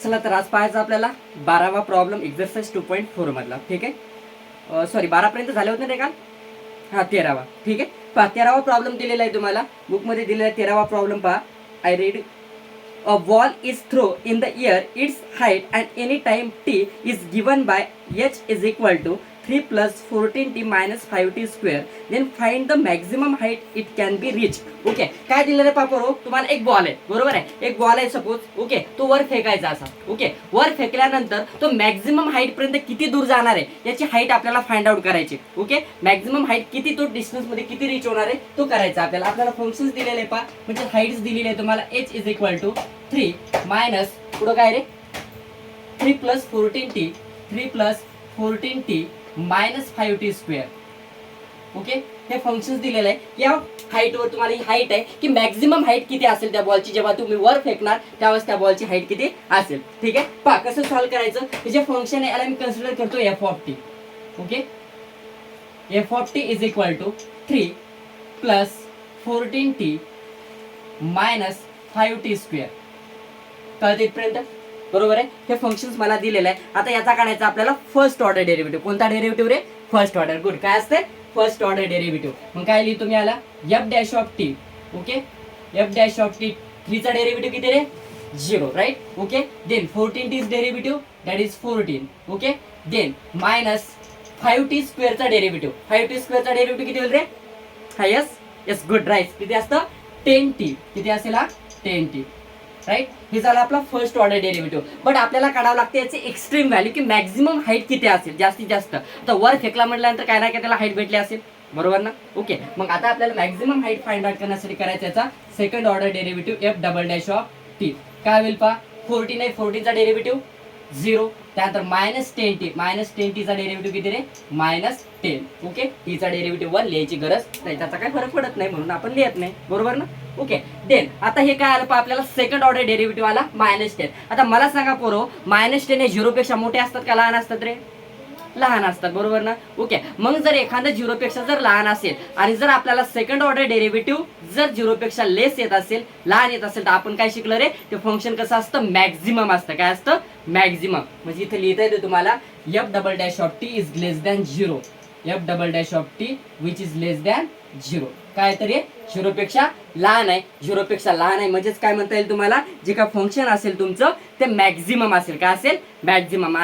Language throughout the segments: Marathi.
चला तर आज पाहायचा आपल्याला 12वा प्रॉब्लेम एक्झरसाइज 2.4 मधला. ठीक आहे, सॉरी 12 पर्यंत झाले होते ना रे काल. हा 13वा. ठीक आहे, पहा 13वा प्रॉब्लेम दिलेला आहे तुम्हाला बुकमध्ये दिलेला आहे. 13वा प्रॉब्लेम पहा. I read. A ball is thrown in the air. Its height at any time t is given by h is equal to 3 plus 14t minus 5t square. Then find the maximum height it can be reached. Okay, काय दिलेलं आहे पापा? तुम्हाला एक बॉल आहे, बरोबर आहे. एक बॉल आहे सपोज. ओके, तो वर फेकायचा असा. ओके, वर फेकल्यानंतर तो मॅक्झिमम हाईट पर्यंत किती दूर जाणार आहे याची हाईट आपल्याला फाइंड आउट करायची. ओके, मॅक्झिमम हाईट किती तो डिस्टन्स मध्ये किती रीच होणार आहे तो करायचा आपल्याला. आपल्याला फंक्शन्स दिलेले आहे पहा, म्हणजे हाईट्स दिलेली आहे तुम्हाला. h is equal to 3 minus पुढं काय रे 3 plus 14t 3 plus 14t minus 5t square. Okay, हे फंक्शन्स दिलेलं आहे. या हाईटवर तुम्हाला ही हाईट आहे की मॅक्झिमम हाईट किती असेल त्या बॉलची जेव्हा तुम्ही वर फेकणार त्यावेळेस त्या बॉलची हाईट किती असेल. ठीक आहे, पहा कसं सॉल्व्ह करायचं. हे जे फंक्शन आहे याला मी कन्सिडर करतो F of T. Okay, F of T is equal to 3 plus 14t minus 5t square. कळते इथपर्यंत? बरोबर आहे. हे फंक्शन्स मला दिलेलं आहे. आता याचा काढायचा आपल्याला फर्स्ट ऑर्डर डेरिव्हेटिव्ह. कोणता डेरिव्हेटिव्ह रे? First order. गुड. काय असते? First order derivative. मग काय लिहितो मी याला? F dash of T. Okay, F dash of T 3 चा डेरिव्हेटिव्ह किती रे? 0. Right. Okay, then 14t is derivative that is 14. Okay, then minus 5t square चा डेरिव्हेटिव्ह. 5t स्क्वेअर चा डेरिव्हेटिव्ह किती होईल रे? हा यस यस गुड राईट. किती असतं? 10t. किती असेल हा? 10t. राईट. हे झालं आपला फर्स्ट ऑर्डर डेरिव्हेटिव्ह. बट आपल्याला काढावं लागते याची एक्स्ट्रीम व्हॅल्यू की मॅक्झिमम हाईट किती असेल जास्तीत जास्त. आता वर फेकला म्हटल्यानंतर काय ना काय त्याला हाईट भेटली असेल, बरोबर ना. ओके, मग आता आपल्याला मॅक्झिमम हाईट फाइंड आउट करण्यासाठी करायचा याचा second order derivative F double dash of T. काय होईल पहा? 14 आहे, 14 चा डेरिव्हेटिव्ह 0. त्यानंतर मायनस 10t. मायनस 10t चा डेरिव्हेटिव्ह किती रे? मायनस 10. ओके, टी चा डेरिव्हेटिव्ह 1 लिहायची गरज नाही, त्याचा काही फरक पडत नाही म्हणून आपण लिहित नाही, बरोबर ना. ओके, देन आता हे काय आलं पहा आपल्याला सेकंड ऑर्डर डेरिव्हेटिव्ह आला मायनस 10. आता मला सांगा पोरो, मायनस 10 हे 0 पेक्षा मोठे असतात का लहान असतात रे? लहान असतात, बरोबर ना. ओके, मग जर एखादं 0 पेक्षा जर लहान असेल आणि जर आपल्याला सेकंड ऑर्डर डेरिव्हेटिव्ह जर 0 पेक्षा लेस येत असेल, लहान येत असेल, तर आपण काय शिकलो रे? ते फंक्शन कसं असतं? मॅक्झिमम असतं. काय असतं? मॅक्झिमम. म्हणजे इथे लिहिता येते तुम्हाला F double dash of T is less than 0. F double dash of T which is less than 0. काय तरी 0 पेक्षा लहान आहे. 0 पेक्षा लहान आहे म्हणजेच काय म्हणता येईल तुम्हाला? जे काय फंक्शन असेल तुमचं ते मॅक्झिमम असेल. काय असेल? मॅक्झिमम.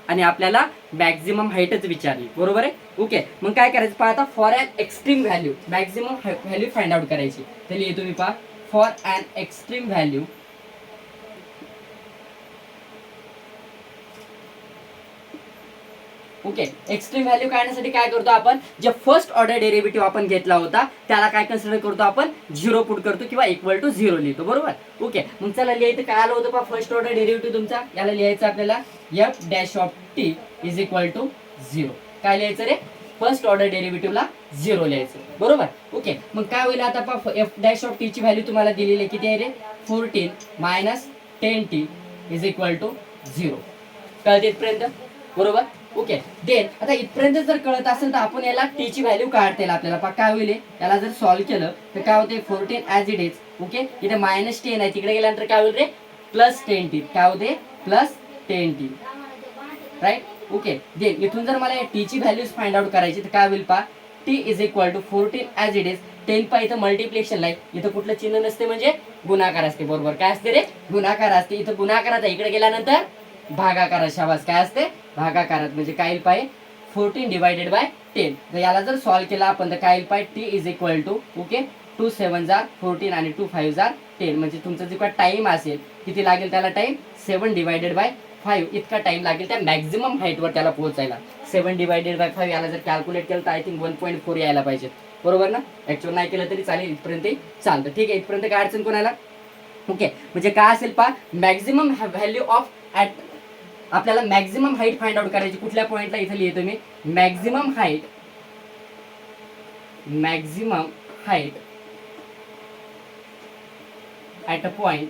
आणि आपल्याला मॅक्झिमम हाईटच विचारली, बरोबर आहे. ओके, मग काय करायचं पहा आता? For an extreme value maximum value find out करायची. तर लिहितो तुम्ही पहा, for an extreme value okay, extreme value काढण्यासाठी काय करतो आपण? जे फर्स्ट ऑर्डर डेरिव्हेटिव्ह आपण घेतला होता त्याला काय कन्सिडर करतो आपण? 0 पुट करतो किंवा इक्वल टू 0 लिहितो, बरोबर. ओके, मग चला लिहायचं काय आलं होतं पहा फर्स्ट ऑर्डर डेरिव्हेटिव्ह तुमचा. याला लिहायचं आपल्याला f dash of T is equal to 0. काय लिहायचं रे? फर्स्ट ऑर्डर डेरिव्हेटिव्हला 0 लिहायचं, बरोबर. ओके, मग काय होईल आता पहा? एफ डॅश ऑफ टी ची व्हॅल्यू तुम्हाला दिलेली आहे किती आहे रे? 14 minus 10t is equal to 0. कळते इथपर्यंत? बरोबर. ओके, देन आता इथपर्यंत जर कळत असेल तर आपण याला टी ची व्हॅल्यू काढता येईल आपल्याला. पहा काय होईल? याला जर सॉल्व्ह केलं तर काय होते? 14 ॲज इट इज. ओके, इथे मायनस 10 आहे, तिकडे गेल्यानंतर काय होईल रे? Plus 10t. काय होते? Plus 10t. Right. Okay, then इथून जर मला टी ची व्हॅल्यूज फाइंड आउट करायची तर काय होईल पहा? T is equal to 14 as it is. 10 पहा इथं मल्टिप्लिकेशन आहे, इथं कुठलं चिन्ह नसते म्हणजे गुणाकार असते, बरोबर. काय असते रे? गुणाकार असते. इथं गुणाकारात आहे, इकडे गेल्यानंतर भागाकार. शाबास. काय असते? भागाकारात. म्हणजे काय येईल पाय? 14 डिवायडेड बाय 10. तर याला जर सॉल्व्ह केला आपण तर काय येईल पाय? T is equal to okay 2 7 जार 14 आणि 2 5 जार 10. म्हणजे तुमचा जो काय टाइम असेल किती लागेल त्याला? टाइम 7 डिवायडेड बाय 5 इतका टाइम लागेल त्या मॅक्झिमम हाईटवर त्याला पोहोचायला. 7 डिवायडेड बाय 5 याला जर कॅल्क्युलेट केलं तर आय थिंक 1.4 यायला पाहिजे, बरोबर ना. ऍक्च्युअल नाही केलं तरी चालेल, इथपर्यंत चालतं. ठीक आहे, इथपर्यंत काय अडचण कोणाला? ओके, म्हणजे काय असेल पहा? मॅक्झिमम व्हॅल्यू ऑफ ॲट आपल्याला मॅक्झिमम हाईट फाइंड आउट करायची. कुठल्या पॉइंटला? इथे लिहितो मी maximum height at a point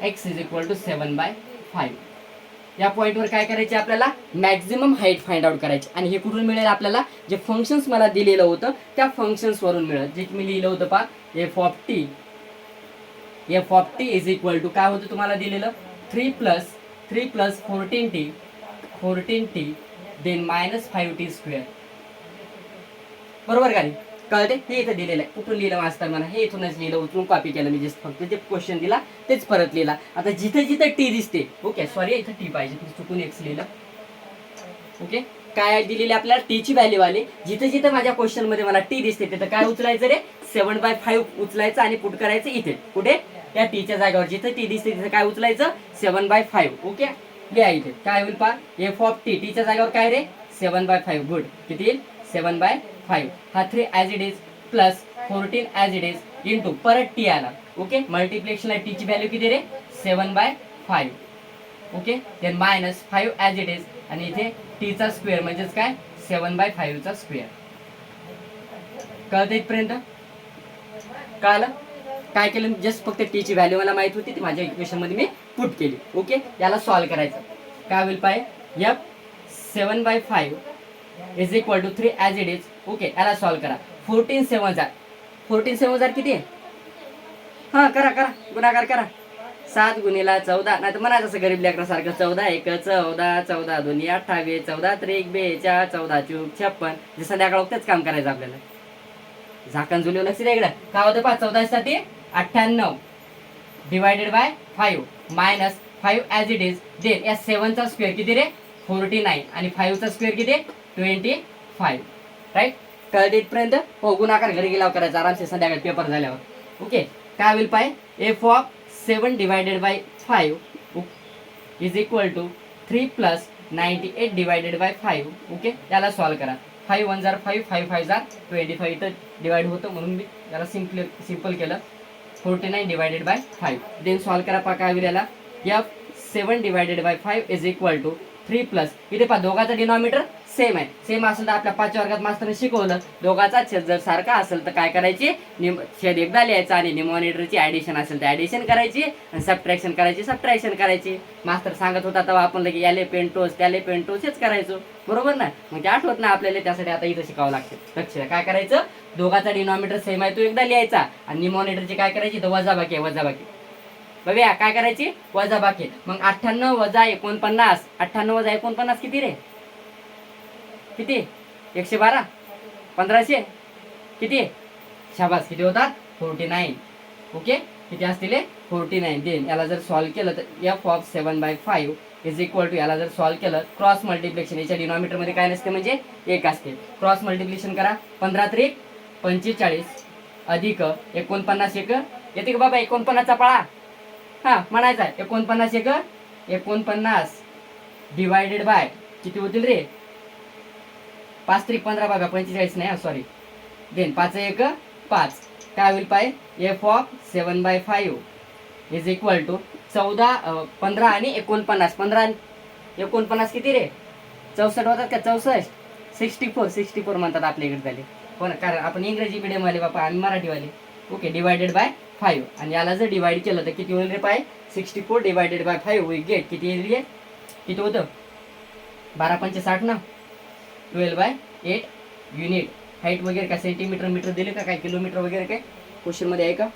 x is equal to 7/5. या पॉइंटवर काय करायचे आपल्याला? मॅक्झिमम हाईट फाइंड आउट करायची. आणि हे कुठून मिळेल आपल्याला? जे फंक्शन्स मला दिलेलं होतं त्या फंक्शन्स वरून मिळेल. जे मी लिहिलं होतं पहा f of t f of T is equal to काय होतं तुम्हाला दिलेलं 3 प्लस 14t देन -5t². बरोबर का नाही? कळते? हे इथं दिलेलं आहे. कुठून लिहिलं मास्तर म्हणा? हे इथूनच लिहिलं, उचलून कॉपी केलं मी. जस्ट फक्त ते क्वेश्चन दिला तेच परत लिहिला. आता जिथे जिथे टी दिसते, ओके सॉरी इथं टी पाहिजे, चुकून एक्स लिहिलं. ओके काय दिलेली आपल्याला टीची व्हॅल्यू आली. जिथे जिथे माझ्या क्वेश्चन मध्ये मला टी दिसते तिथं काय उचलायचं रे? 7/5 उचलायचं आणि पुट करायचं इथे. कुठे? त्या टीच्या जागेवर जिथे टी दिसते तिथे काय उचलायचं? 7/5. ओके लिहा इथे. काय होईल पहा? एफ ऑफ टी टीच्या जागेवर काय रे? 7/5. गुड. किती येईल? 7/5. हा 3 as it is plus 14 as it is into परत टी आला. ओके मल्टिप्लिकेशनला टीची व्हॅल्यू किती रे? 7/5. Okay then -5 as it is आणि इथे टीचा स्क्वेअर म्हणजेच काय? 7/5चा स्क्वेअर. कळतं इथपर्यंत? कळलं? काय केलं? जस्ट फक्त टीची व्हॅल्यू मला माहित होती ती माझ्या इक्वेशन मध्ये मी पुट केली. ओके याला सॉल्व्ह करायचं. काय होईल पाहिजे? F 7/5 is equal to 3 as it is. Okay याला सॉल्व्ह करा. 14 7 किती आहे? हा करा गुणाकार करा. 7 गुणिला 14 नाही तर म्हणायचं असं गरीब लेकरासारखं 14 1 14 14 2 28 14 3 42 14 चूक 56. जे संध्याकाळ तेच काम करायचं आपल्याला. झाकण जुळवलं लक्ष द्या इकडं. काय होतं पहा? 14 साठी 98 divided by 5 -5 as it is. Then या 7चा स्क्वेअर किती रे? 49 आणि 5चा स्क्वेअर किती? 25. राईट? कळते इथपर्यंत? हो गुणाकार घरी गेल्यावर करायचा आरामसे संध्याकाळी पेपर झाल्यावर. ओके काय होईल पाहिजे? F of 7 divided by 5 is equal to 3 plus 98 divided by 5. Okay याला सॉल्व्ह करा. 5 1 जार 5 5 5 जार 25 इथं डिवाइड होतं म्हणून मी याला सिम्पल केलं. 49 डिवायडेड बाय 5. देन सॉल्व्ह करा. पहा काय होईल याला? F 7 divided by 5 is equal to 3 plus इथे पहा दोघाचा डिनॉमिनेटर सेम आहे. सेम असेल तर आपल्या 5व्या वर्गात मास्तरने शिकवलं दोघाचा छेद जर सारखा असेल तर काय करायची? छेद एकदा लिहायचा आणि डिनॉमिनेटरची ॲडिशन असेल तर ॲडिशन करायची आणि सबट्रॅक्शन करायची. मास्तर सांगत होता तेव्हा आपण लगे याले पेंटोस त्याले पेंटोस हेच करायचो. बरोबर ना? मग ते आठवत ना आपल्याला, त्यासाठी आता इथं शिकावं लागतं. लक्ष काय करायचं? दोघाचा डिनॉमिनेटर सेम आहे तो एकदा लिहायचा आणि डिनॉमिनेटरची काय करायची? तर वजाबाकी. बघूया काय करायची? वजाबाकी. मग 98 वजा 49. 98 वजा 49 किती रे? किती? 112 1500 किती? शाबास किती होतात? 49. ओके किती असतील? 49. देन याला जर सॉल्व्ह केलं तर f of 7/5 is equal to याला जर सॉल्व्ह केलं क्रॉस मल्टिप्लिकेशन याच्या डिनॉमिनेटर मध्ये काय नसते म्हणजे 1 असते. क्रॉस मल्टिप्लिकेशन करा. 15 त्रिक 45 अधिक 49 1 येते का बाबा? 49चा पळा हा म्हणायचा 49 1 49 डिवायडेड बाय किती होतील रे? 5 त्रिक 15 बाबा 45 नाही सॉरी. देन 5 1 5. काय होईल पाहिजे? F of 7/5 is equal to 15 आणि 49. 15 49 किती रे? 64 होतात का? 64 64 म्हणतात आपल्या इकडे झाले. हो ना, कारण आपण इंग्रजी मीडियम वाले बापा आम्ही मराठीवाले. ओके डिवायडेड बाय 5 आणि याला जर डिवाइड केलं तर किती होईल रे पाय? 64 डिवायडेड बाय 5 वी गेट किती येईल? किती होतं? 12 पंचे 60 ना. 12/8 युनिट. हाईट वगैरे काय सेंटीमीटर मीटर दिले का? काय किलोमीटर वगैरे काय क्वेश्चन मध्ये आहे का?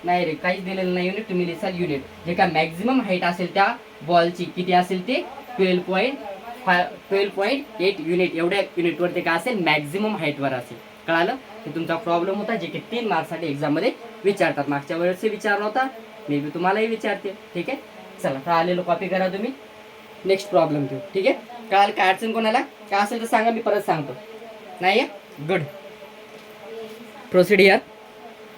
नाही रे काहीच दिलेलं नाही. युनिट तुम्ही लिहाल युनिट. जे काय मॅक्झिमम हाईट असेल त्या बॉलची किती असेल ते 12.8 युनिट. एवढ्या युनिटवरती काय असेल? मॅक्झिमम हाईटवर असेल. कळालं? हे तुमचा प्रॉब्लेम होता जे की 3 मार्क्ससाठी एक्झाममध्ये विचारतात. मागच्या वेळेस विचारला होता, मे बी तुम्हालाही विचारते. ठीक आहे चला तर आलेलो कॉपी करा तुम्ही. नेक्स्ट प्रॉब्लेम घेऊ. ठीक आहे काल काय अडचण कोणाला काय असेल तर सांगा, मी परत सांगतो. नाही आहे? गुड. Proceed here.